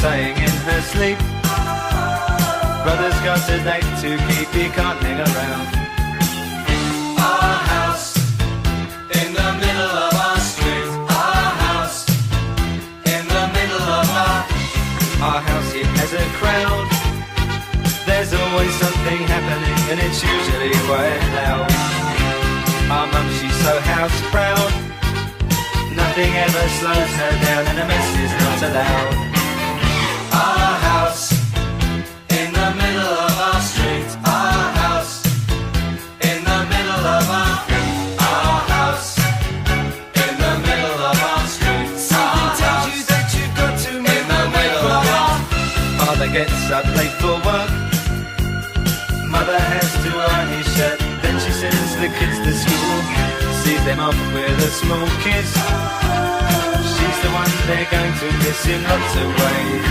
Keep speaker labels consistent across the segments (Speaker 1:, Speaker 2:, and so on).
Speaker 1: saying in her sleep, brother's got a date to keep, he can't hang around. Our house in the middle of our street. Our house in the middle of our house, it has a crowd. There's always something happening and it's usually quite loud. Our mum, she's so house proud, nothing ever slows her down and a mess is not allowed. Our house in the middle of our street. Our house in the middle of our house in the middle of our street. Something tells you that you've got to make the middle of our. Father gets up late for work, mother has to iron his shirt, then she sends the kids to school, sees them off with a small kiss. She's the one they're going to miss in lots of ways.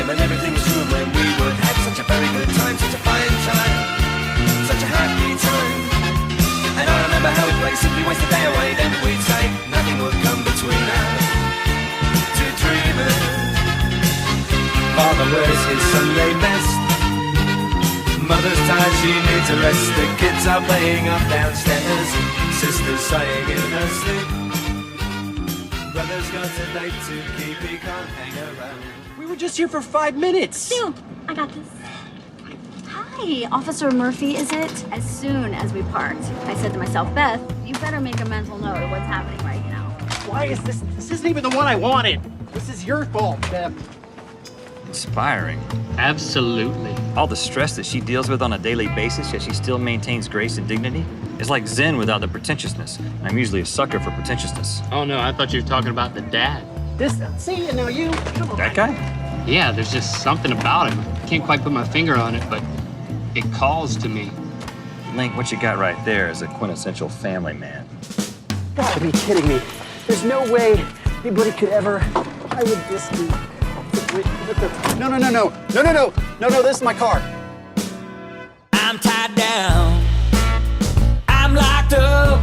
Speaker 1: And everything was true when we would have such a very good time, such a fine time, such a happy time. And I remember how we'd play, simply waste the day away, then we'd say nothing would come between us, two dreamers. Father wears his Sunday best, mother's tired, she needs a rest. The kids are playing up downstairs, sister's sighing in her sleep, brother's got a date to keep, he can't hang around.
Speaker 2: We were just here for 5 minutes.
Speaker 3: Phew, I got this. Hi, Officer Murphy, is it? As soon as we parked, I said to myself, Beth, you better make a mental note of what's happening right now.
Speaker 2: Why is this? This isn't even the one I wanted. This is your fault, Beth.
Speaker 4: Inspiring.
Speaker 5: Absolutely.
Speaker 4: All the stress that she deals with on a daily basis, yet she still maintains grace and dignity. It's like Zen without the pretentiousness. I'm usually a sucker for pretentiousness.
Speaker 5: Oh no, I thought you were talking about the dad.
Speaker 2: This, see, and now you. Come on.
Speaker 4: That guy?
Speaker 5: Yeah, there's just something about him. Can't quite put my finger on it, but it calls to me.
Speaker 4: Link, what you got right there is a quintessential family man.
Speaker 2: Gotta be kidding me. There's no way anybody could ever. Why would this be? No, this is my car.
Speaker 6: I'm tied down. I'm locked up.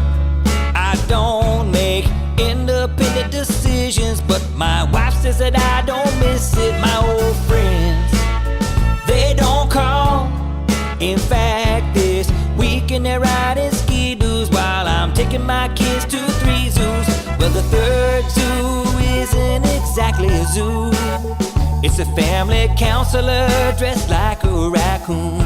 Speaker 6: I don't make independent decisions, but my wife says that I don't miss it. My old friends, they don't call. In fact, this weekend they're riding ski-doos while I'm taking my kids to 3 zoos. Well, the 3rd zoo isn't exactly a zoo. It's a family counselor dressed like a raccoon.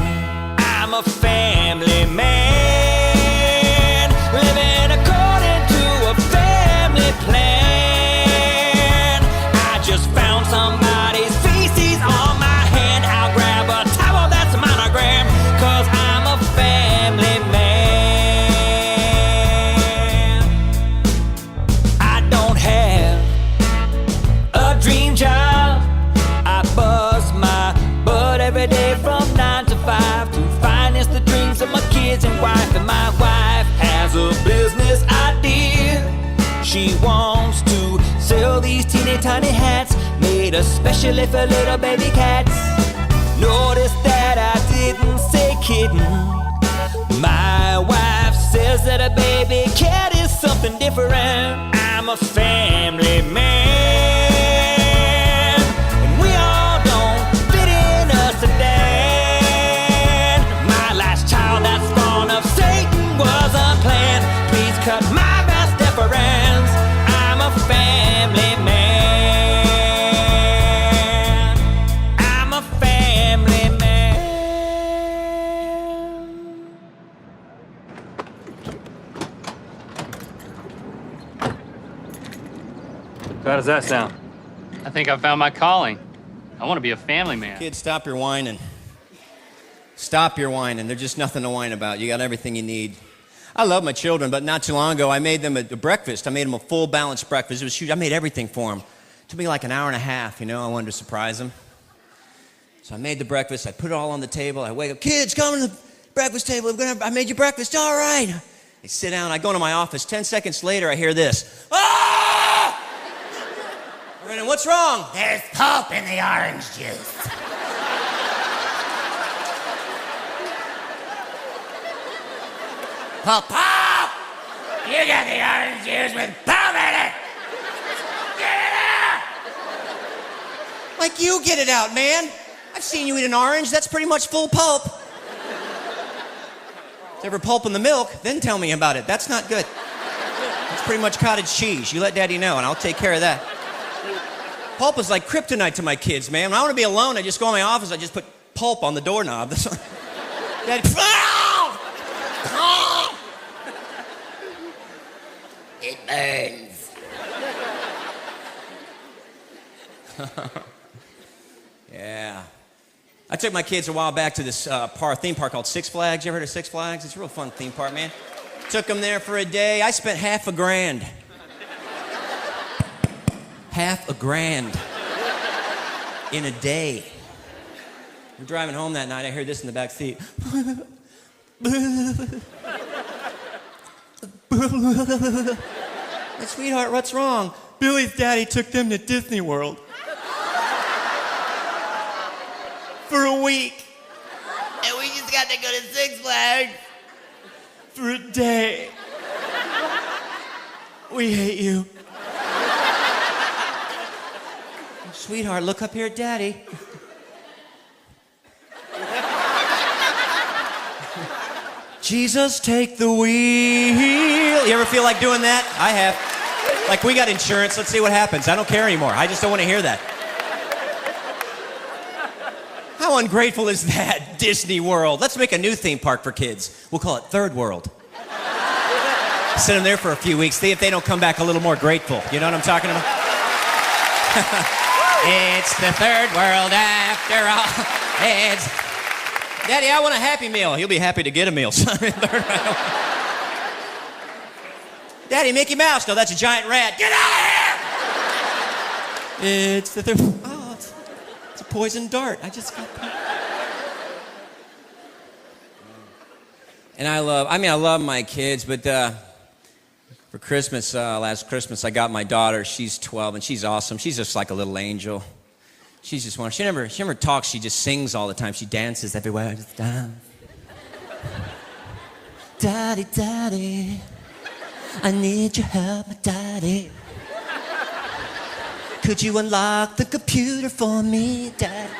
Speaker 6: I'm a family man, living according to a family plan. I just found somebody's feces on my hand. I'll grab a towel that's a monogram, 'cause I'm a family man. I don't have a dream job. I bust my butt every day from 9 to 5 to finance the dreams of my kids and wife. And my wife has a business idea. She wants to sell these teeny tiny hats made especially for little baby cats. Notice that I didn't say kitten. My wife says that a baby cat is something different. I'm a family man, and we all don't fit in a sedan. My last child that's born of Satan was unplanned. Please cut my vast deference. I'm a family man. I'm a family man.
Speaker 4: How does that sound?
Speaker 5: I think I found my calling. I want to be a family man.
Speaker 7: Kids, stop your whining. Stop your whining. There's just nothing to whine about. You got everything you need. I love my children, but not too long ago, I made them a breakfast. I made them a full balanced breakfast. It was huge. I made everything for them. Took me like an hour and a half, I wanted to surprise him. So I made the breakfast, I put it all on the table, I wake up, kids, come to the breakfast table, I made you breakfast, all right. They sit down, I go into my office, 10 seconds later, I hear this. Ah! Brennan, what's wrong?
Speaker 8: There's pulp in the orange juice. Pulp! You got the orange juice with pulp in it! Get it out!
Speaker 7: Like you get it out, man. I've seen you eat an orange, that's pretty much full pulp. Is ever pulp in the milk? Then tell me about it. That's not good. It's pretty much cottage cheese. You let Daddy know, and I'll take care of that. Pulp is like kryptonite to my kids, man. When I want to be alone, I just go in my office, I just put pulp on the doorknob. Daddy,
Speaker 8: It burns.
Speaker 7: Yeah. I took my kids a while back to this theme park called Six Flags. You ever heard of Six Flags? It's a real fun theme park, man. Took them there for a day. I spent $500,000. $500,000 in a day. We're driving home that night. I heard this in the back seat. My sweetheart, what's wrong? Billy's daddy took them to Disney World. For a week.
Speaker 8: And we just got to go to Six Flags.
Speaker 7: For a day. We hate you. Sweetheart, look up here at Daddy. Jesus, take the wheel. You ever feel like doing that? I have. Like, we got insurance. Let's see what happens. I don't care anymore. I just don't want to hear that. How ungrateful is that? Disney World. Let's make a new theme park for kids. We'll call it Third World. Send them there for a few weeks. See if they don't come back a little more grateful. You know what I'm talking about? It's the third world after all. It's... Daddy, I want a Happy Meal. You'll be happy to get a meal, son. Daddy, Mickey Mouse. No, that's a giant rat. Get out of here! It's the third... Oh, it's a poison dart. I just got... And I love my kids, but for Christmas, last Christmas, I got my daughter. She's 12, and she's awesome. She's just like a little angel. She's just one. She never talks. She just sings all the time. She dances everywhere. Just dance. Daddy, Daddy, I need your help, my daddy. Could you unlock the computer for me, Daddy?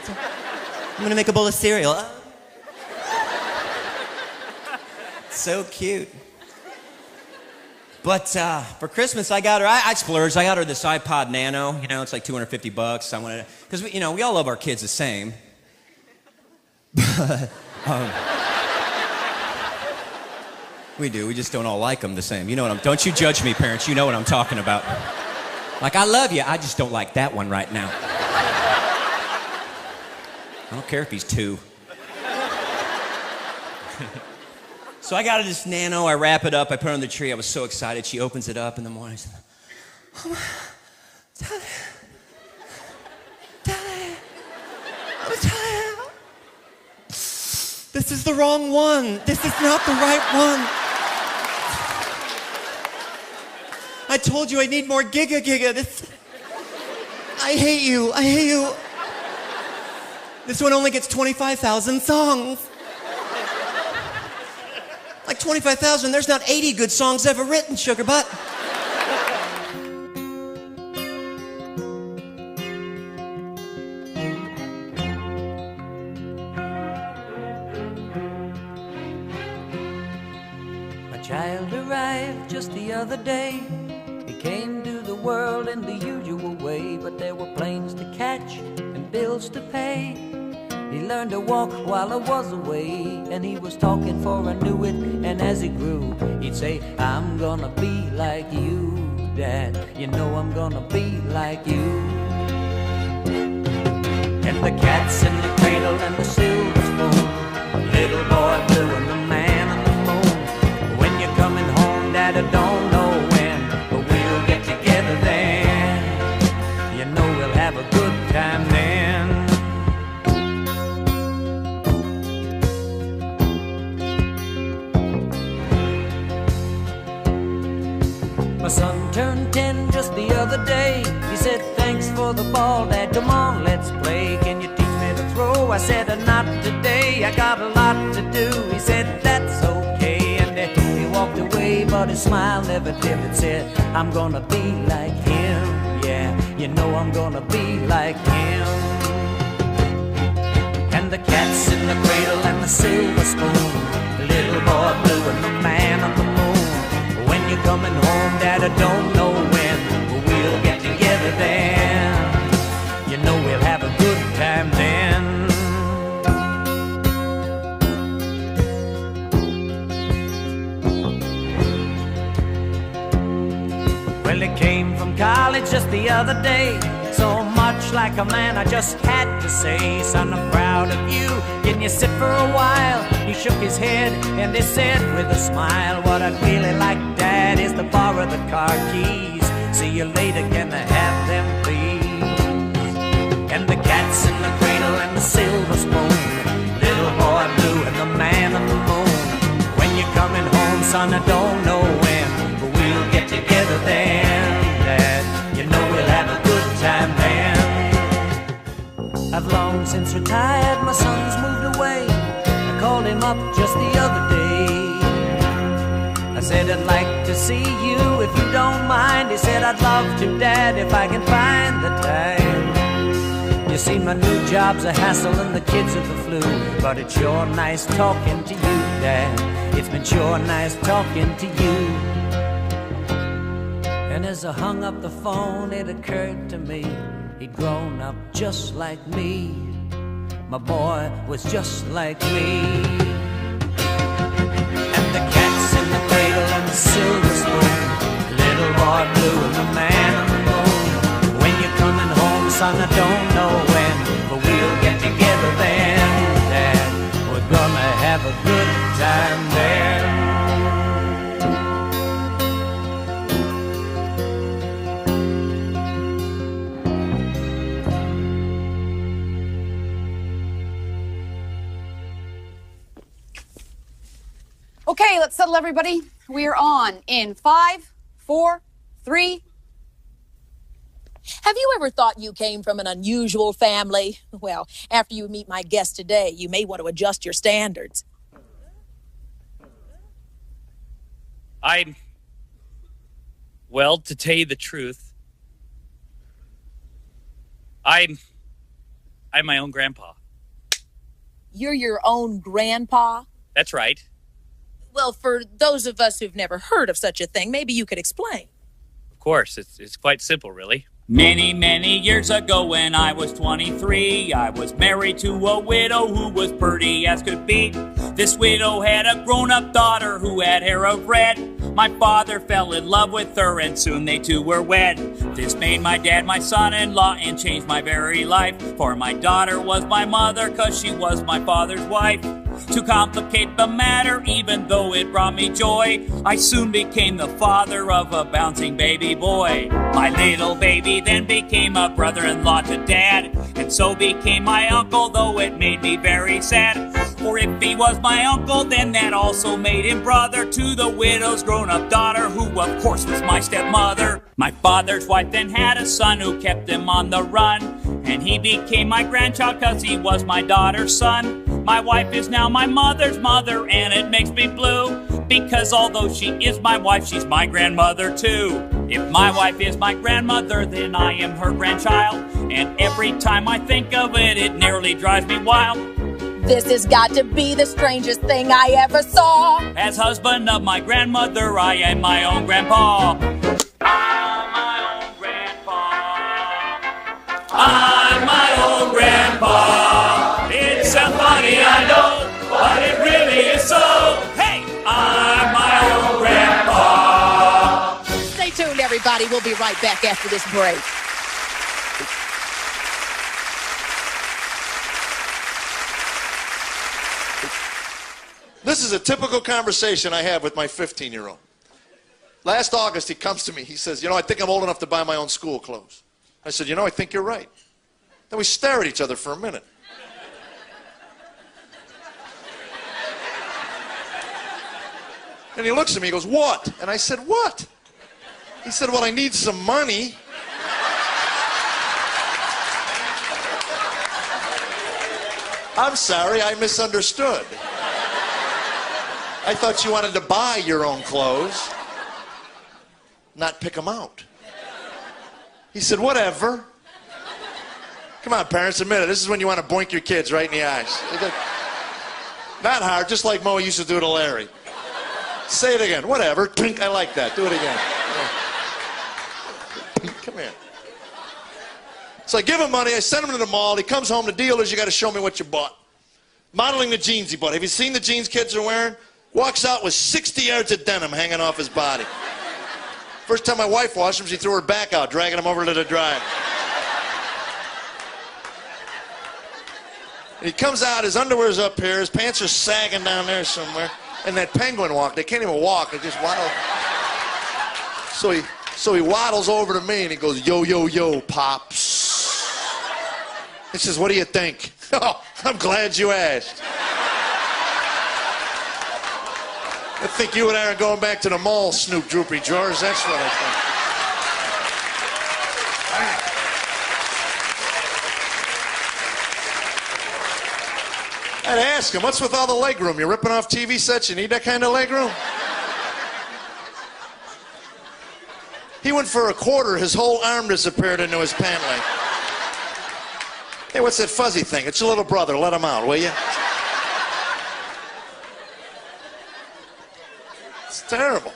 Speaker 7: I'm gonna make a bowl of cereal. So cute. But for Christmas, I got her, I splurged. I got her this iPod Nano. You know, it's like $250. I wanted to, because we all love our kids the same. But we do. We just don't all like them the same. You know what don't you judge me, parents. You know what I'm talking about. Like, I love you. I just don't like that one right now. I don't care if he's 2. So I got her this Nano, I wrap it up, I put it on the tree. I was so excited. She opens it up in the morning. She said, oh, Daddy, Daddy, I'm telling you, this is the wrong one. This is not the right one. I told you I need more giga. I hate you. This one only gets 25,000 songs. Like 25,000, there's not 80 good songs ever written, sugar butt.
Speaker 6: My child arrived just the other day. He came to the world in the usual way, but there were planes to catch and bills to pay. He learned to walk while I was away, and he was talking for I knew it, and as he grew, he'd say, I'm gonna be like you, Dad, you know I'm gonna be like you. And the cat's in the cradle and the silver spoon, little boy blue and the man on the moon. When you're coming home, Dad, I don't know when, but we'll get together then. You know said, not today, I got a lot to do. He said, that's okay, and he walked away, but his smile never dimmed. Said, I'm gonna be like him, yeah, you know I'm gonna be like him. And the cat's in the cradle and the silver spoon, the little boy blue and the man on the moon. When you're coming home, Dad, I don't know when, but we'll get together then. You know we'll have a good time then. Well, he came from college just the other day, so much like a man I just had to say, son, I'm proud of you, can you sit for a while? He shook his head and he said with a smile, what I'd really like, Dad, is to borrow the car keys. See you later, can I have them, please? And the cat's in the cradle and the silver spoon, little boy blue and the man on the moon. When you're coming home, son, I don't know when, but we'll get together then, Dad, you know we'll have a good time then. I've long since retired, my son's moved away. I called him up just the other day. I said, I'd like to see you if you don't mind. He said, I'd love to, Dad, if I can find the time. You see, my new job's a hassle and the kids are the flu, but it's sure nice talking to you, Dad. It's been sure nice talking to you. And as I hung up the phone, it occurred to me, he'd grown up just like me. My boy was just like me. And the cat's in the cradle and the silver spoon, little boy blue and the man on the moon. When you're coming home, son, I don't know when, but we'll get together then, Dad. We're gonna have a good time then.
Speaker 9: Okay, let's settle everybody. We're on in 5, 4, 3.
Speaker 10: Have you ever thought you came from an unusual family? Well, after you meet my guest today, you may want to adjust your standards.
Speaker 11: Well, to tell you the truth, I'm my own grandpa.
Speaker 10: You're your own grandpa?
Speaker 11: That's right.
Speaker 10: Well, for those of us who've never heard of such a thing, maybe you could explain.
Speaker 11: Of course, it's quite simple, really.
Speaker 6: Many, many years ago when I was 23, I was married to a widow who was pretty as could be. This widow had a grown-up daughter who had hair of red. My father fell in love with her and soon they two were wed. This made my dad my son-in-law and changed my very life. For my daughter was my mother 'cause she was my father's wife. To complicate the matter, even though it brought me joy, I soon became the father of a bouncing baby boy. My little baby then became a brother-in-law to Dad, and so became my uncle, though it made me very sad. For if he was my uncle, then that also made him brother to the widow's grown-up daughter, who of course was my stepmother. My father's wife then had a son who kept him on the run, and he became my grandchild 'cause he was my daughter's son. My wife is now my mother's mother, and it makes me blue, because although she is my wife, she's my grandmother too. If my wife is my grandmother, then I am her grandchild, and every time I think of it, it nearly drives me wild.
Speaker 10: This has got to be the strangest thing I ever saw.
Speaker 6: As husband of my grandmother, I am my own grandpa. I'm my own grandpa. I'm my own grandpa. It's so funny, I know, but it really is so. Hey, I'm my own grandpa.
Speaker 10: Stay tuned, everybody. We'll be right back after this break.
Speaker 12: This is a typical conversation I have with my 15-year-old. Last August, he comes to me. He says, I think I'm old enough to buy my own school clothes. I said, I think you're right. Then we stare at each other for a minute. And he looks at me, he goes, what? And I said, what? He said, well, I need some money. I'm sorry, I misunderstood. I thought you wanted to buy your own clothes, not pick them out. He said, whatever. Come on, parents, admit it. This is when you want to boink your kids right in the eyes. Not hard, just like Mo used to do to Larry. Say it again. Whatever. Tink, I like that. Do it again. Come here. So I give him money. I send him to the mall. He comes home. The deal is you got to show me what you bought. Modeling the jeans he bought. Have you seen the jeans kids are wearing? Walks out with 60 yards of denim hanging off his body. First time my wife washed them, she threw her back out, dragging them over to the dryer. And he comes out, his underwear's up here, his pants are sagging down there somewhere. And that penguin walk, they can't even walk, they just waddle. So he waddles over to me and he goes, yo, yo, yo, Pops. He says, what do you think? Oh, I'm glad you asked. I think you and I are going back to the mall, Snoop Droopy Drawers. That's what I think. I'd ask him, what's with all the leg room? You're ripping off TV sets? You need that kind of leg room? He went for a quarter. His whole arm disappeared into his pant leg. Hey, what's that fuzzy thing? It's your little brother. Let him out, will you? It's terrible.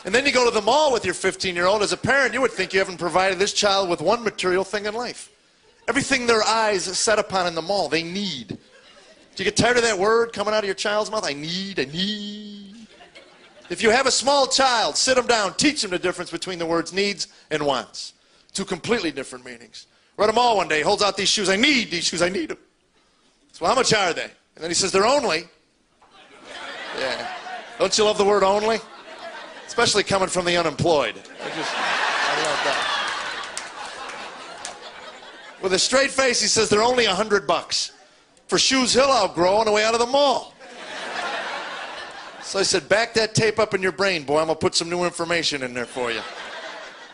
Speaker 12: And then you go to the mall with your 15-year-old. As a parent, you would think you haven't provided this child with one material thing in life. Everything their eyes are set upon in the mall, they need. Do you get tired of that word coming out of your child's mouth? I need. If you have a small child, sit them down, teach them the difference between the words needs and wants. Two completely different meanings. We're at a mall one day, he holds out these shoes. I need these shoes, I need them. So how much are they? And then he says, they're only. Yeah. Don't you love the word only? Especially coming from the unemployed. I love that. With a straight face, he says, they're only $100 for shoes he'll outgrow on the way out of the mall. So I said, back that tape up in your brain, boy. I'm going to put some new information in there for you.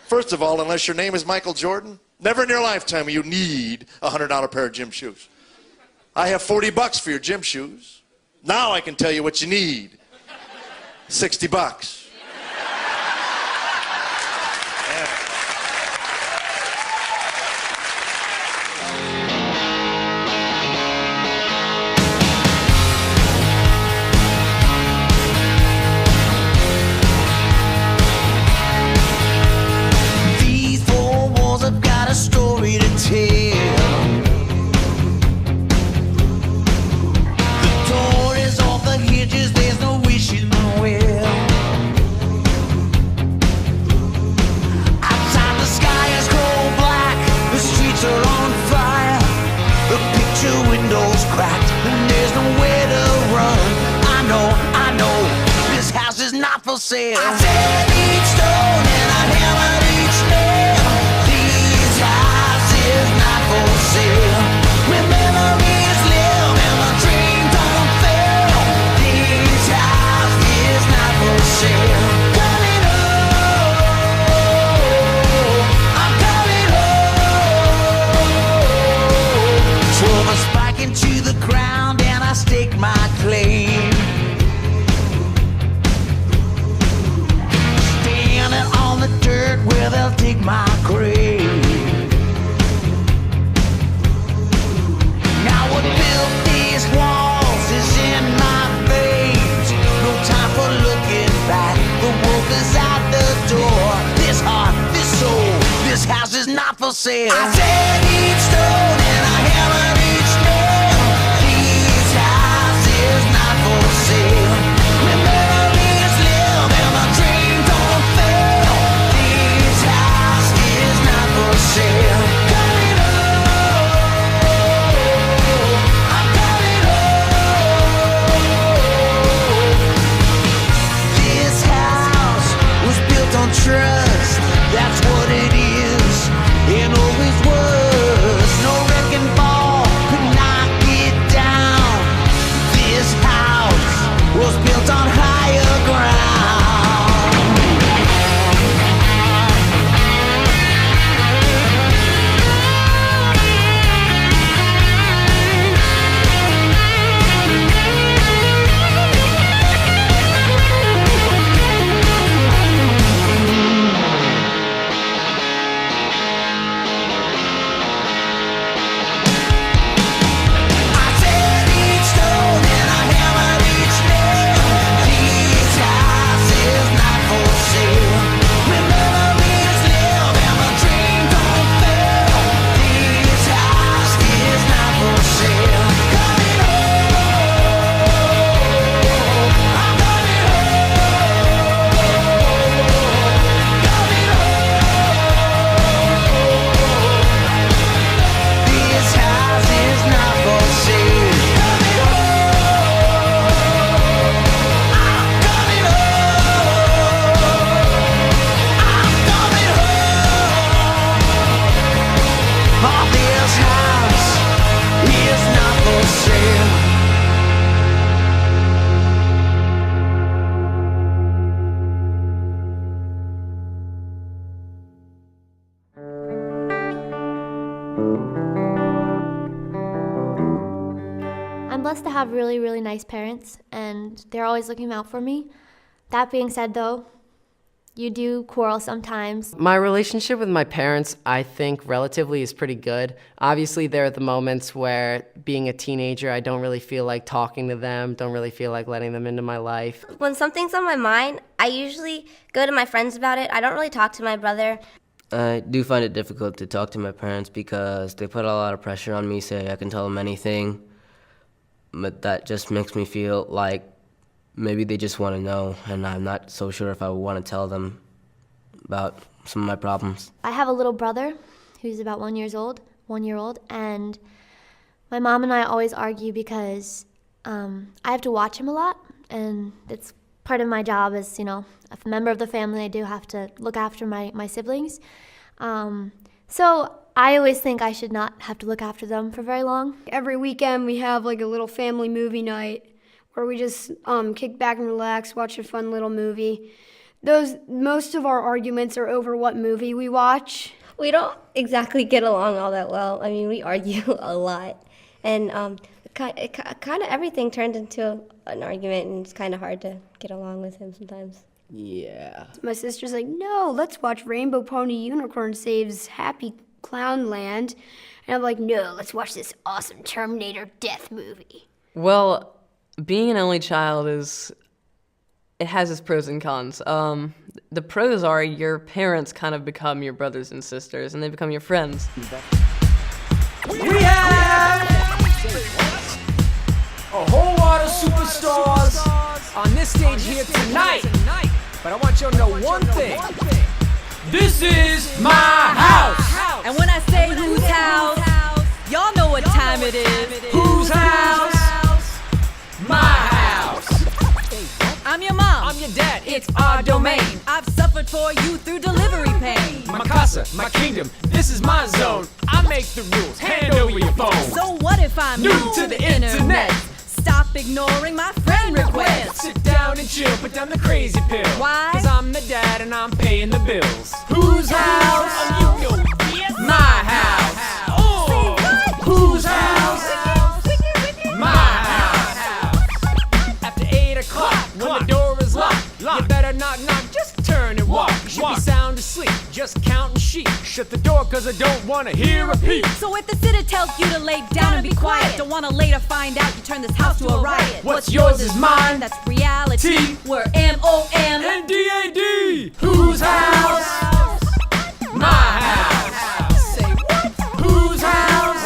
Speaker 12: First of all, unless your name is Michael Jordan, never in your lifetime will you need a $100 pair of gym shoes. I have $40 for your gym shoes. Now I can tell you what you need. $60.
Speaker 6: Story to tell. The door is off the hinges, there's no wishing well. Outside the sky is cold black, the streets are on fire, the picture windows cracked, and there's nowhere to run. I know, this house is not for sale. I said each stone and I hammered each nail. House is not for sale. Where memories live and the dreams don't fail. This house is not for sale. Coming home, I'm coming home. Drove a spike into the ground and I staked my claim. Standing on the dirt where they'll dig my grave. What built these walls is in my veins. No time for looking back. The wolf is out the door. This heart, this soul, this house is not for sale. I said each stone and I hammered each nail. This house is not for sale. Where memories live and my dreams don't fail. This house is not for sale. Trust, that's what it is, and always was. No wrecking ball
Speaker 1: shame.
Speaker 13: I'm blessed to have really, really nice parents, and they're always looking out for me. That being said, though, you do quarrel sometimes.
Speaker 14: My relationship with my parents, I think, relatively is pretty good. Obviously, there are the moments where, being a teenager, I don't really feel like talking to them, don't really feel like letting them into my life.
Speaker 15: When something's on my mind, I usually go to my friends about it. I don't really talk to my brother.
Speaker 16: I do find it difficult to talk to my parents because they put a lot of pressure on me, say I can tell them anything. But that just makes me feel like maybe they just want to know, and I'm not so sure if I want to tell them about some of my problems.
Speaker 13: I have a little brother who's about 1 year old, and my mom and I always argue because I have to watch him a lot, and it's part of my job as, a member of the family. I do have to look after my siblings. So I always think I should not have to look after them for very long.
Speaker 17: Every weekend we have like a little family movie night where we just kick back and relax, watch a fun little movie. Most of our arguments are over what movie we watch.
Speaker 15: We don't exactly get along all that well. I mean, we argue a lot. And kind of everything turned into an argument, and it's kind of hard to get along with him sometimes.
Speaker 14: Yeah.
Speaker 17: My sister's like, no, let's watch Rainbow Pony Unicorn Saves Happy Clown Land. And I'm like, no, let's watch this awesome Terminator death movie.
Speaker 18: Well, being an only child it has its pros and cons. The pros are your parents kind of become your brothers and sisters, and they become your friends.
Speaker 1: We have a whole lot of superstars on this stage here tonight. But I want you to know one thing. This is my house.
Speaker 19: And when I say whose house, y'all know what time it is.
Speaker 1: Whose house? My house.
Speaker 19: I'm your mom.
Speaker 1: I'm your dad. It's our domain.
Speaker 19: I've suffered for you through delivery pain.
Speaker 1: My casa, my kingdom. This is my zone. I make the rules. Hand over your phone.
Speaker 19: So what if I'm
Speaker 1: new to the internet?
Speaker 19: Stop ignoring my friend requests.
Speaker 1: Sit down and chill, put down the crazy pill.
Speaker 19: Why?
Speaker 1: 'Cause I'm the dad and I'm paying the bills. Whose house? You know, my house. Oh, whose house? My house. After 8 o'clock, when the door is locked, you better knock, just turn and walk. You should be sound asleep, just counting sheep. Shut the door 'cause I don't wanna hear a peep.
Speaker 19: So if the sitter tells you to lay down and be quiet, don't wanna later find out you turn this house to a riot.
Speaker 1: What's yours is mine.
Speaker 19: That's reality. We're MOM
Speaker 1: and DAD. Whose house? My house. Say what? Whose house?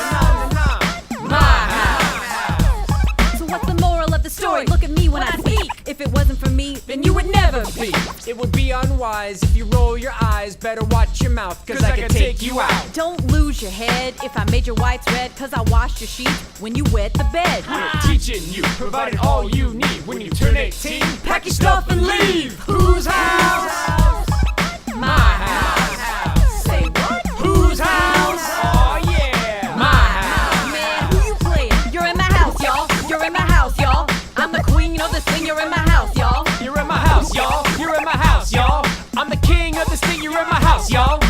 Speaker 1: My house.
Speaker 19: So what's the moral of the story? Look at me when I speak. If it wasn't for me, then you would never be.
Speaker 1: It would be unwise if you roll your eyes. Better watch your mouth, 'cause I can take you out.
Speaker 19: Don't lose your head if I made your whites red, 'cause I washed your sheets when you wet the bed.
Speaker 1: We're teaching you, provided all you need. When you turn 18, pack your stuff and leave. Whose house? My house. Say what? Whose house? Oh yeah, my house.
Speaker 19: Man, who you playing? You're in my house, y'all. You're in my house, y'all. I'm the queen of this thing. You're in my house, y'all.
Speaker 1: You're in my house, y'all. You're in my house, y'all. I'm the king of this thing. You're in my house, y'all.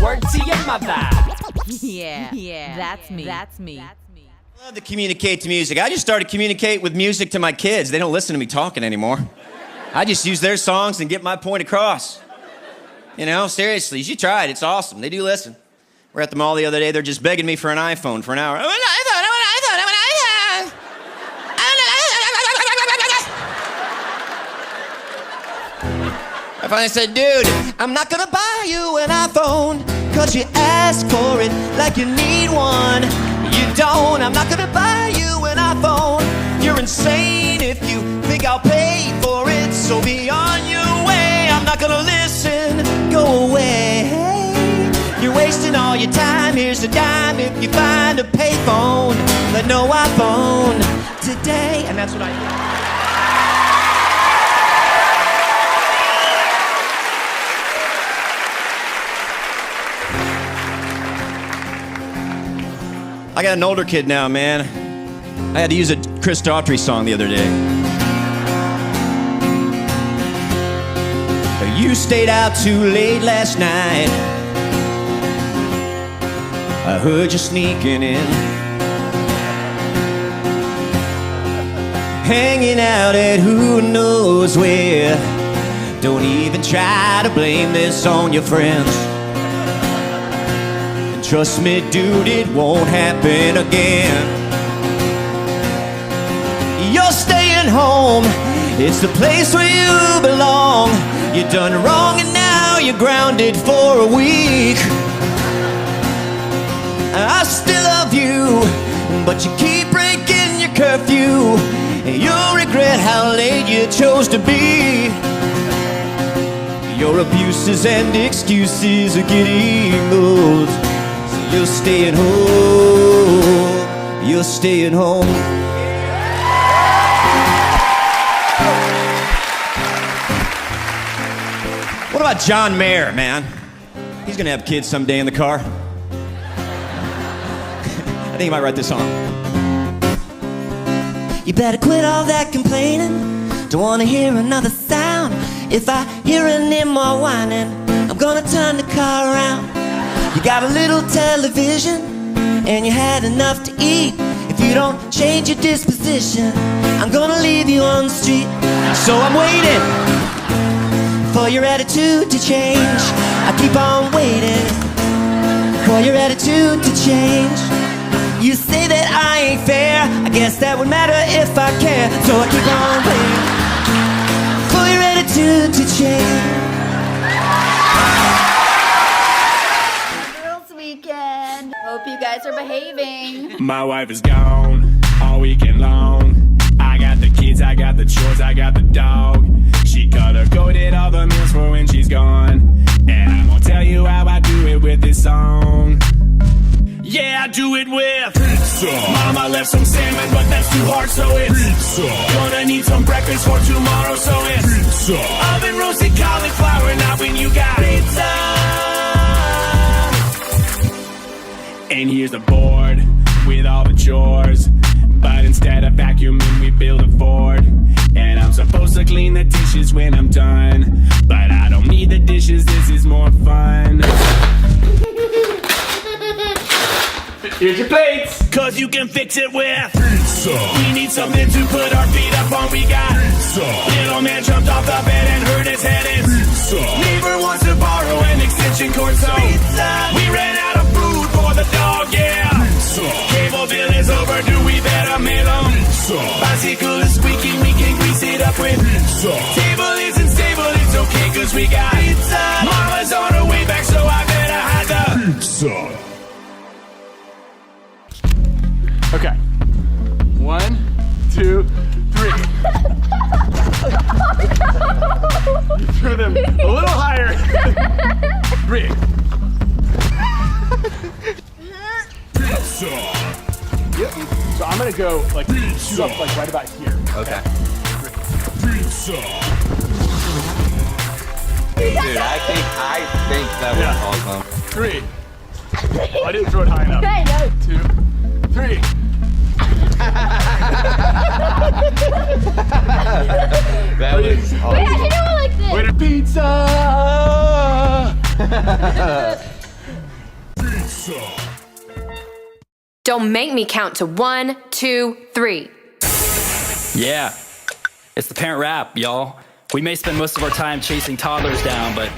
Speaker 1: Word to your mother.
Speaker 19: Yeah, that's me. That's me.
Speaker 7: I love to communicate to music. I just started communicating with music to my kids. They don't listen to me talking anymore. I just use their songs and get my point across. Seriously, you should try it. It's awesome. They do listen. We're at the mall the other day. They're just begging me for an iPhone for an hour. I want an iPhone. I finally said, dude, I'm not gonna buy you an iPhone, 'cause you ask for it like you need one. You don't. I'm not gonna buy you an iPhone. You're insane if you think I'll pay for it. So be on your way. I'm not gonna listen. Go away. You're wasting all your time. Here's a dime if you find a payphone, but no iPhone today. And that's what I do. I got an older kid now, man. I had to use a Chris Daughtry song the other day. You stayed out too late last night. I heard you sneaking in, hanging out at who knows where. Don't even try to blame this on your friends. And trust me, dude, it won't happen again. You're staying home, it's the place where you belong. You done wrong and now you're grounded for a week. I still love you, but you keep breaking your curfew, and you'll regret how late you chose to be. Your abuses and excuses are getting old, so you're staying home. You're staying home. What about John Mayer, man? He's gonna have kids someday in the car. I think he might write this song. You better quit all that complaining. Don't wanna hear another sound. If I hear any more whining, I'm gonna turn the car around. You got a little television, and you had enough to eat. If you don't change your disposition, I'm gonna leave you on the street. So I'm waiting for your attitude to change. I keep on waiting for your attitude to change. You say that I ain't fair, I guess that would matter if I care. So I keep on waiting for your attitude to change.
Speaker 3: Girls weekend. Hope you guys are behaving.
Speaker 20: My wife is gone all weekend long. I got the kids, I got the chores, I got the dog. She color-coded all the meals for when she's gone. And I'm gonna tell you how I do it with this song. Yeah, I do it with pizza. Mama left some salmon, but that's too hard, so it's pizza. Gonna need some breakfast for tomorrow, so it's pizza. Oven roasted cauliflower, not when you got pizza. And here's the board with all the chores, but instead of vacuuming, we build a Ford. And I'm supposed to clean the dishes when I'm done, but I don't need the dishes, this is more fun. Here's your plates, cause you can fix it with pizza. We need something to put our feet up on, we got pizza. Little man jumped off the bed and hurt his head, it's pizza. Neighbor wants to borrow an extension cord, so pizza. We ran out of food for the dog, yeah. Pizza. Cable bill is overdue, we better mail them. Pizza. Bicycle is squeaking, we can grease it up with pizza. Table isn't stable, it's okay cause we got pizza. Mama's on her way back, so I better hide the pizza.
Speaker 21: Okay. 1, 2, 3. You threw them a little higher. 3. Pizza. Yep. So I'm gonna go like shoot up like right about here.
Speaker 22: Okay.
Speaker 21: Pizza.
Speaker 22: Dude, I think that was awesome.
Speaker 21: 3. Oh, I didn't throw it high enough.
Speaker 17: Hey, no.
Speaker 21: 2, 3.
Speaker 22: That was awesome.
Speaker 17: Wait, I should do it like this.
Speaker 21: Wait, pizza. Pizza.
Speaker 23: Don't make me count to 1, 2, 3.
Speaker 24: Yeah, it's the parent rap, y'all. We may spend most of our time chasing toddlers down, but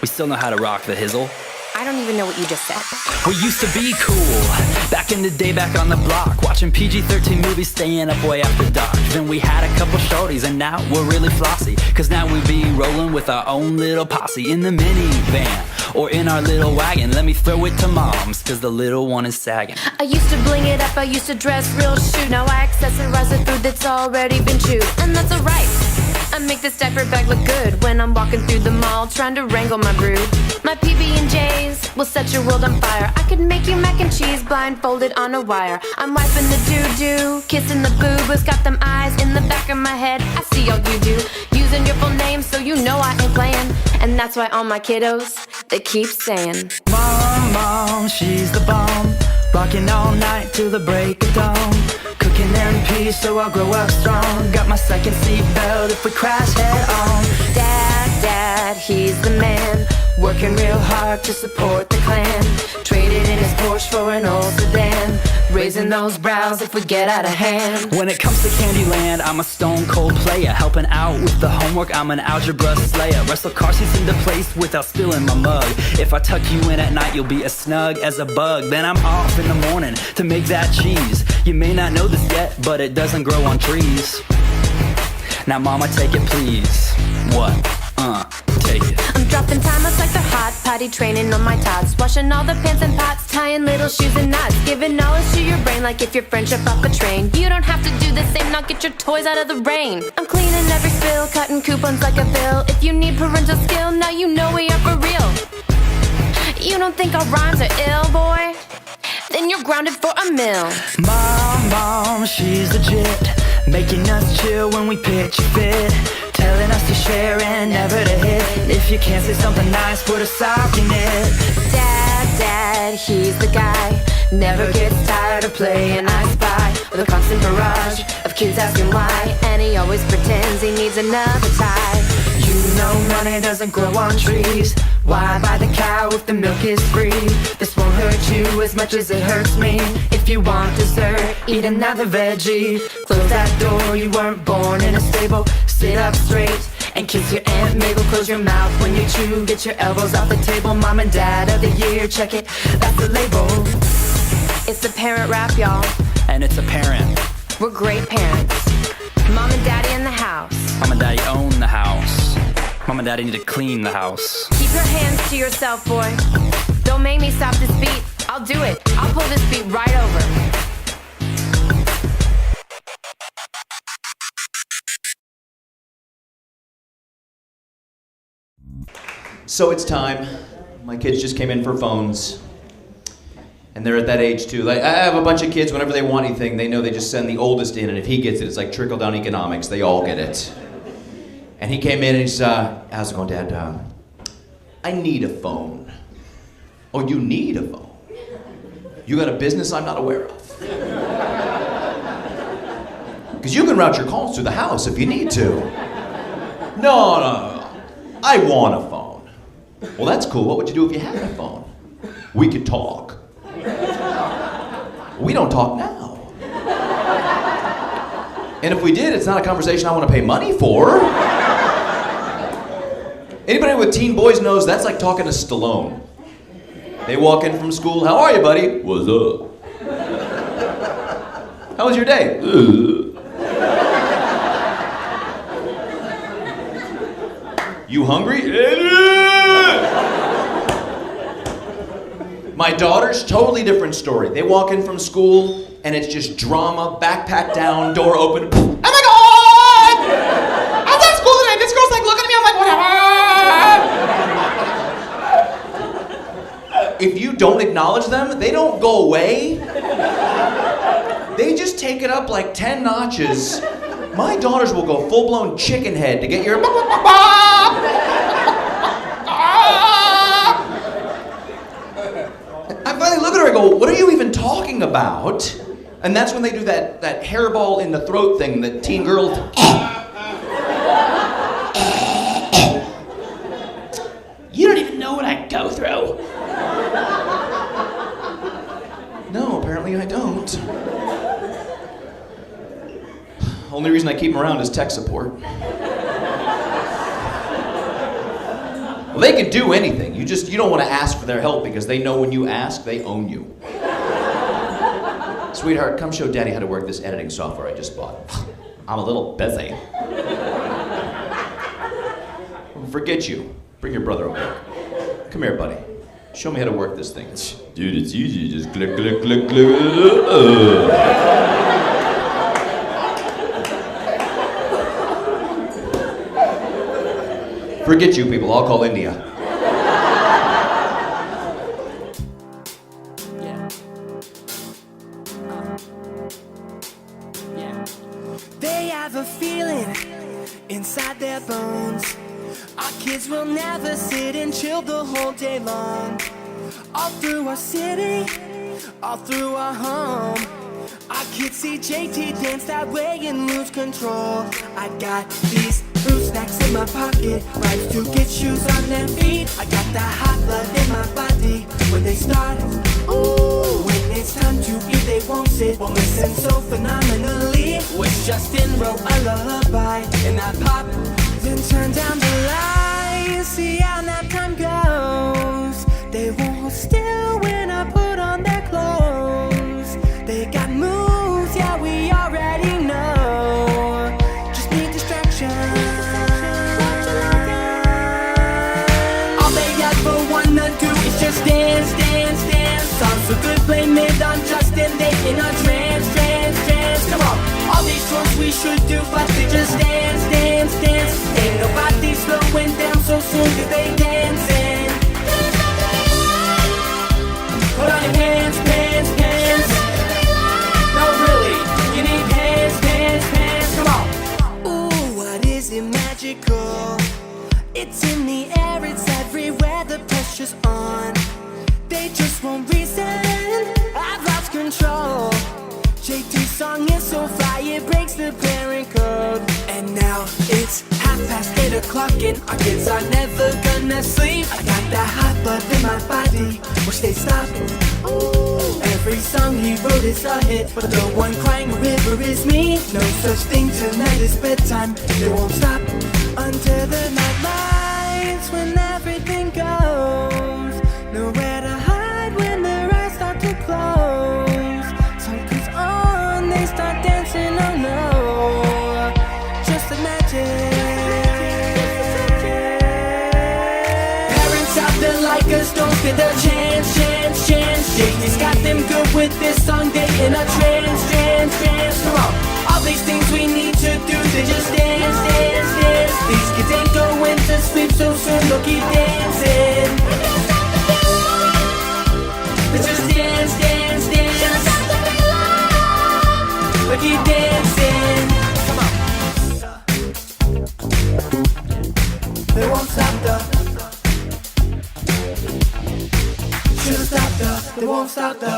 Speaker 24: we still know how to rock the hizzle.
Speaker 23: I don't even know what you just said.
Speaker 24: We used to be cool, back in the day, back on the block, watching PG-13 movies, staying up way after dark. Then we had a couple shorties, and now we're really flossy, cause now we be rolling with our own little posse in the minivan, or in our little wagon. Let me throw it to moms, cause the little one is sagging.
Speaker 23: I used to bling it up, I used to dress real shoe. Now I accessorize the food that's already been chewed, and that's alright. I make this diaper bag look good when I'm walking through the mall trying to wrangle my brood. My PB&Js will set your world on fire. I could make you mac and cheese blindfolded on a wire. I'm wiping the doo-doo, kissing the boo-boos, got them eyes in the back of my head. I see all you do, using your full name so you know I ain't playing. And that's why all my kiddos, they keep saying,
Speaker 24: Mom, mom, she's the bomb. Rocking all night till the break of dawn. Cooking in peace so I'll grow up strong. Got my second seatbelt if we crash head on.
Speaker 23: Dad, he's the man. Working real hard to support the clan. Traded in his Porsche for an old sedan. Raising those brows if we get out of hand.
Speaker 24: When it comes to Candyland, I'm a stone cold player. Helping out with the homework, I'm an algebra slayer. Wrestle car seats into place without spilling my mug. If I tuck you in at night, you'll be as snug as a bug. Then I'm off in the morning to make that cheese. You may not know this yet, but it doesn't grow on trees. Now mama, take it please. What? Take it.
Speaker 23: I'm dropping timers like they're hot, potty training on my tots. Washing all the pants and pots, tying little shoes and knots. Giving knowledge to your brain like if you're friendship off a train. You don't have to do the same, now get your toys out of the rain. I'm cleaning every spill, cutting coupons like a bill. If you need parental skill, now you know we are for real. You don't think our rhymes are ill, boy? Then you're grounded for a meal.
Speaker 24: Mom, she's legit. Making us chill when we pitch a fit. Telling us to share and never to hit. If you can't say something nice, put a sock in it.
Speaker 23: Dad, he's the guy. Never gets tired of playing I Spy. With a constant barrage of kids asking why. And he always pretends he needs another tie.
Speaker 24: You know money doesn't grow on trees. Why buy the cow if the milk is free? This won't hurt you as much as it hurts me. If you want dessert, eat another veggie. Close that door, you weren't born in a stable. Sit up straight and kiss your Aunt Mabel. Close your mouth when you chew, get your elbows off the table. Mom and Dad of the year, check it, that's the label.
Speaker 23: It's the parent rap, y'all.
Speaker 24: And it's a parent.
Speaker 23: We're great parents. Mom and Daddy in the house.
Speaker 24: Mom and Daddy own the house. Mom and Daddy need to clean the house.
Speaker 23: Keep your hands to yourself, boy. Don't make me stop this beat. I'll do it. I'll pull this beat right over.
Speaker 2: So it's time. My kids just came in for phones. And they're at that age too. Like, I have a bunch of kids, whenever they want anything, they know they just send the oldest in, and if he gets it, it's like trickle-down economics. They all get it. And he came in and he's, how's it going, Dad? I need a phone. Oh, you need a phone? You got a business I'm not aware of? Because you can route your calls through the house if you need to. No. I want a phone. Well, that's cool. What would you do if you had a phone? We could talk. We don't talk now. And if we did, it's not a conversation I want to pay money for. Anybody with teen boys knows that's like talking to Stallone. They walk in from school, how are you, buddy? What's up? How was your day? You hungry? My daughter's totally different story. They walk in from school and it's just drama, backpack down, door open. Oh my God! I was at school today. This girl's like looking at me. I'm like, whatever. If you don't acknowledge them, they don't go away. They just take it up like 10 notches. My daughters will go full-blown chicken head to get your I finally look at her and go, what are you even talking about? And that's when they do that hairball in the throat thing that teen girls... You don't even know what I go through. No, apparently I don't. Only reason I keep them around is tech support. Well, they can do anything. You don't want to ask for their help because they know when you ask, they own you. Sweetheart, come show Daddy how to work this editing software I just bought. I'm a little busy. Forget you. Bring your brother over. Come here, buddy. Show me how to work this thing. Dude, it's easy. Just click, click, click, click. Forget you people, I'll call India.
Speaker 4: They have a feeling inside their bones. Our kids will never sit and chill the whole day long. All through our city, all through our home. Our kids see JT dance that way and lose control. I got these fruit snacks in my pocket, rides to get shoes on their feet. I got that hot blood in my body when they start. Ooh, when it's time to eat, they won't sit. Won't listen so phenomenally. Wish Justin wrote a lullaby in that pop. Then turn down the lights, see how that time goes. They won't hold still when I put on their clothes. They got moves, yeah, we already know. Just need distraction. All they ever wanna do is just dance, dance, dance. Songs so good, blame it on Justin. They in a trance, trance, trance. Come on, all these chores we should do, but they just dance, dance, dance. Ain't nobody slowing down so soon that they dancing. Put on your pants, pants, pants. No, really, you need pants, pants, pants. Come on. Ooh, what is it magical? It's in the air, it's everywhere, the pressure's on. They just won't reason, I've lost control. JT's song is so fly, it breaks the parent code. And now it's 8:30 and our kids are never gonna sleep. I got that hot blood in my body, wish they'd stop. Ooh, every song he wrote is a hit, but the one crying a river is me. No such thing, tonight is bedtime, they won't stop until the night lights, when everything goes. Nowhere to hide when their eyes start to close. Song comes on, they start dancing, oh no, just like magic. Parents out there like us don't get a chance, chance, chance. JT's got them good with this song, they in a trance, trance, trance. Come on, all these things we need to do, they just dance, dance, dance. These kids ain't going to sleep so soon, they'll keep dancing. They just dance, dance, dance. They keep dancing. Come on. They won't stop the. Should've stopped the. They won't stop the.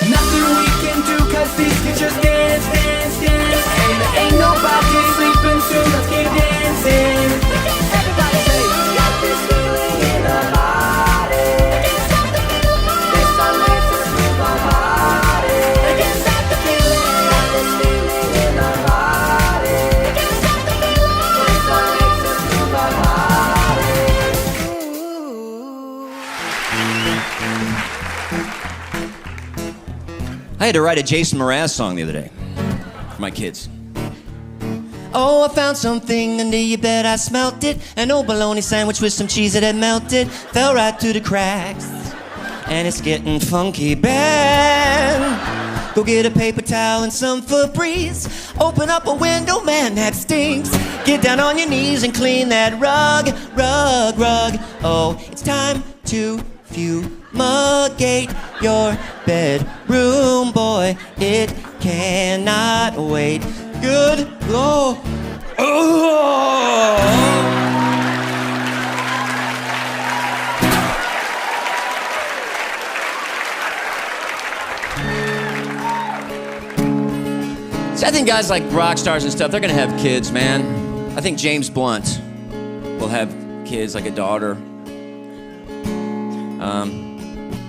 Speaker 4: Nothing we can do, cause these kids just dance, dance, dance. And there ain't nobody sleeping soon, let's keep dancing. Everybody say, got this feeling in our body. This song makes us move our body. I can't stop the feeling, got this feeling in our body. I can't stop the feeling, this song makes us move our body.
Speaker 7: I had to write a Jason Mraz song the other day for my kids. Oh, I found something under your bed, I smelt it. An old bologna sandwich with some cheese that had melted. Fell right through the cracks, and it's getting funky bad. Go get a paper towel and some Febreze. Open up a window, man, that stinks. Get down on your knees and clean that rug, rug, rug. Oh, it's time to fumigate your bedroom, boy. It cannot wait. Good Lord. Oh. See, I think guys like rock stars and stuff, they're gonna have kids, man. I think James Blunt will have kids, like a daughter.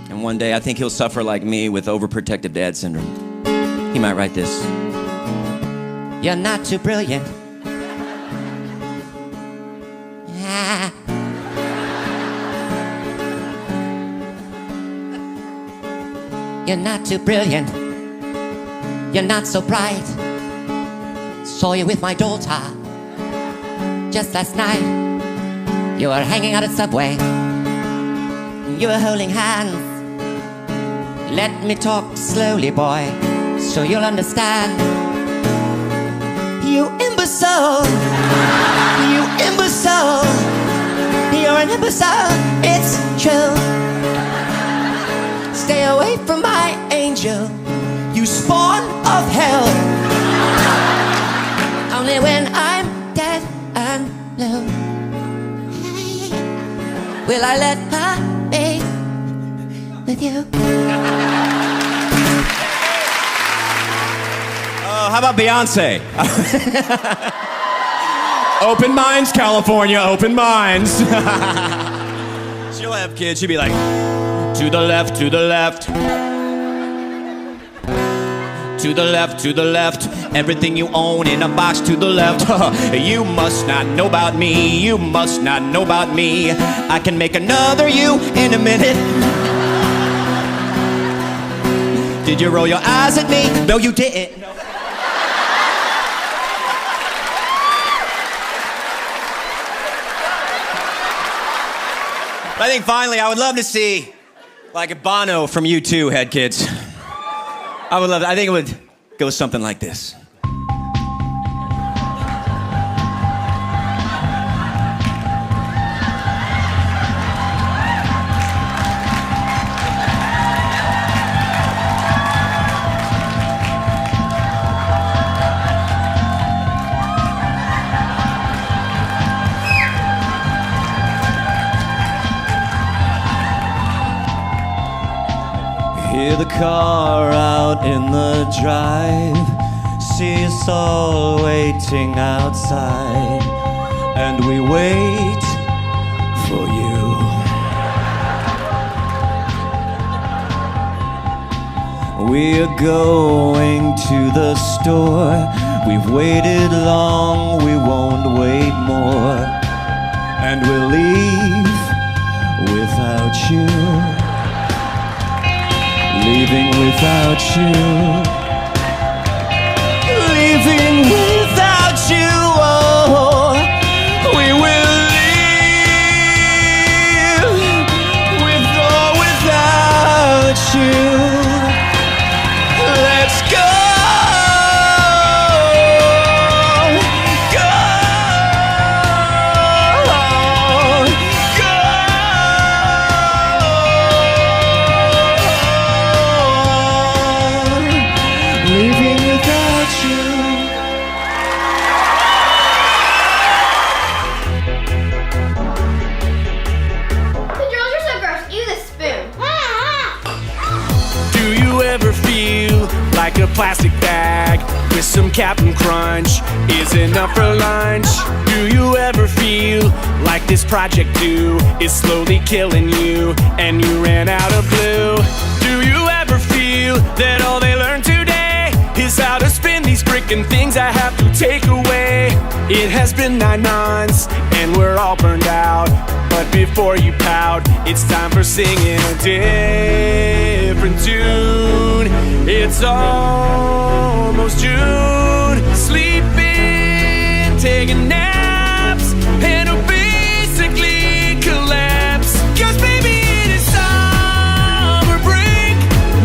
Speaker 7: And one day I think he'll suffer like me with overprotective dad syndrome. He might write this. You're not too brilliant. Ah. You're not too brilliant. You're not so bright. Saw you with my daughter just last night. You were hanging out at Subway. You were holding hands. Let me talk slowly, boy, so you'll understand. You imbecile. You imbecile. You're an imbecile. It's true. Stay away from my angel, you spawn of hell. Only when I'm dead and blue will I let her be with you. how about Beyonce? Open minds, California, open minds. She'll have kids, she'll be like, to the left, to the left. To the left, to the left. Everything you own in a box to the left. You must not know about me. You must not know about me. I can make another you in a minute. Did you roll your eyes at me? No, you didn't. No. I think finally, I would love to see like a Bono from U2 had kids. I would love it. I think it would go something like this. Hear the car out in the drive, see us all waiting outside, and we wait for you. We're going to the store, we've waited long, we won't wait more, and we'll leave without you. Leaving without you. Leaving without you. Oh, we will leave with or without you. Let's go. Leaving without you.
Speaker 5: The girls are so gross. Ew, the spoon.
Speaker 20: Do you ever feel like a plastic bag with some Captain Crunch is enough for lunch? Do you ever feel like this project due is slowly killing you and you ran out of glue? Do you ever feel that all they learned today is how to spin these frickin' things I have to take away? It has been 9 months and we're all burned out, but before you pout, it's time for singing a different tune. It's almost June, sleeping, taking naps, and I'll basically collapse. 'Cause baby, it is summer break,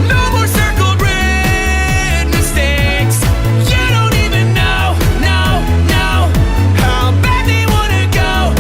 Speaker 20: no more circled red mistakes. You don't even know how bad they wanna go.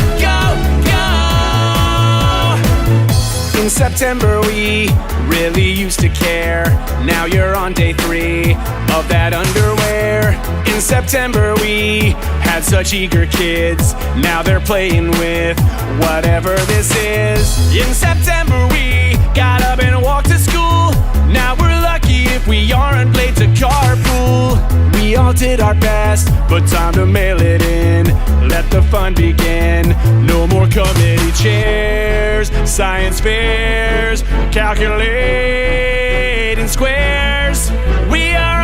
Speaker 20: In September we really used to care. Now you're on day 3 of that underwear. In September we had such eager kids. Now they're playing with whatever this is. In September we got up and walked to school. Now we're lucky if we aren't late to carpool. We all did our best, but time to mail it in. Let the fun begin. No more committee chairs, science fairs, calculating squares. We are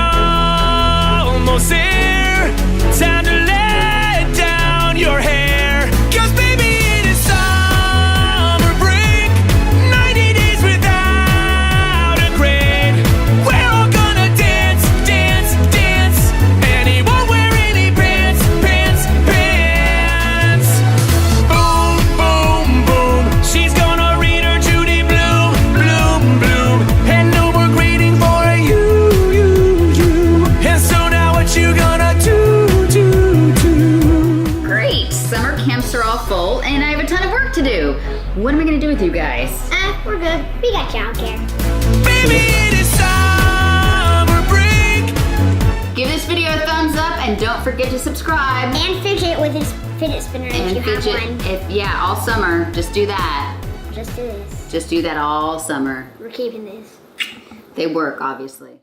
Speaker 20: almost there. Time to let down your hair. 'Cause baby, it is summer break, 90 days without a grade. We're all gonna dance, dance, dance, and he won't wear any pants, pants, pants. Boom, boom, boom, she's gonna read her Judy Blume, Bloom, Bloom, and no more grading for a you. And so now what you gonna do?
Speaker 8: Great, summer camps are all full, and I have a ton of work to do. What am I gonna do with you guys?
Speaker 5: We're good. We got childcare.
Speaker 20: Baby, it is summer break.
Speaker 8: Give this video a thumbs up, and don't forget to subscribe.
Speaker 5: And fidget with his fidget spinner if you have one.
Speaker 8: All summer, just do that.
Speaker 5: Just do this.
Speaker 8: Just do that all summer.
Speaker 5: We're keeping this.
Speaker 8: They work, obviously.